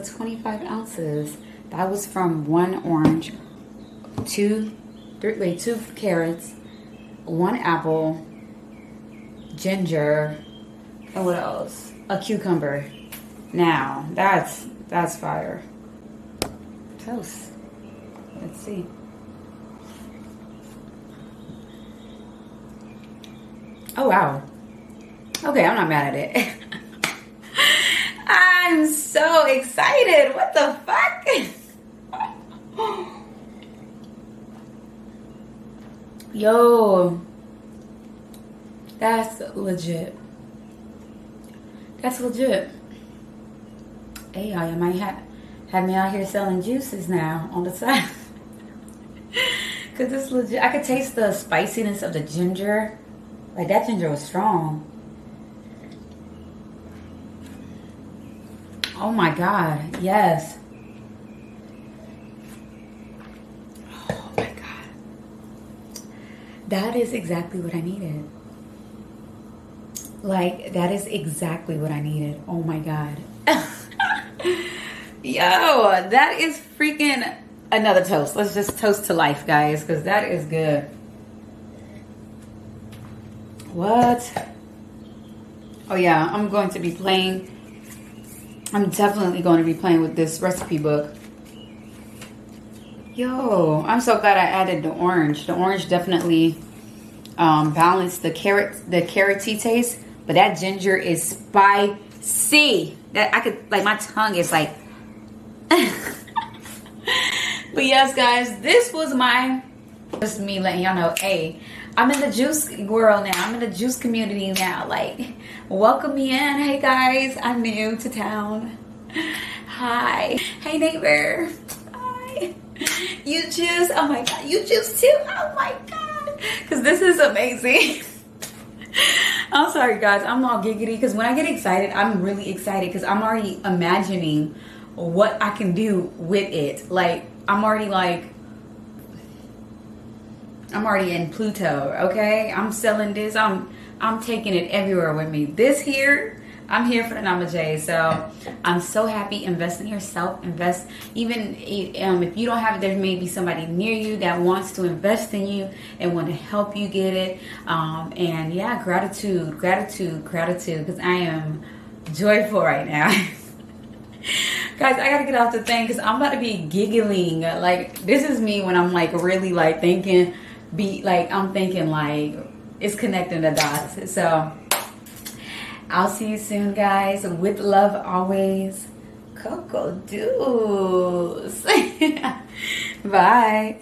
of 25 ounces. That was from 1 orange, 2 carrots, 1 apple, ginger, and what else? A cucumber. Now, that's fire. Toast. Let's see. Oh, wow. Okay, I'm not mad at it. I'm so excited. What the fuck? Yo. That's legit. That's legit. Hey, y'all, you might have me out here selling juices now on the side. Because it's legit. I could taste the spiciness of the ginger. Like, that ginger was strong. Oh my God, yes. Oh my God. That is exactly what I needed. Like, that is exactly what I needed. Oh my God. Yo, that is freaking another toast. Let's just toast to life, guys, because that is good. What? Oh yeah, I'm going to be playing. I'm definitely going to be playing with this recipe book. Yo, I'm so glad I added the orange. The orange definitely balanced the carroty taste, but that ginger is spicy. That I could, like, my tongue is like. But yes, guys, this was just me letting y'all know, hey, I'm in the juice world now. I'm in the juice community now. Like, welcome me in. Hey guys, I'm new to town. Hi. Hey neighbor. Hi. You juice. Oh my God. You juice too. Oh my God. Because this is amazing. I'm sorry guys. I'm all giggity because when I get excited, I'm really excited because I'm already imagining what I can do with it. Like, I'm already in Pluto, okay? I'm selling this. I'm taking it everywhere with me. This here, I'm here for the Namaste. So I'm so happy. Invest in yourself. Invest. Even if you don't have it, there may be somebody near you that wants to invest in you and want to help you get it. And yeah, gratitude, because I am joyful right now. Guys, I gotta get off the thing because I'm about to be giggling. Like, this is me when I'm like really like thinking. I'm thinking like it's connecting the dots. So I'll see you soon, guys. With love always, Coco Deuce. Bye.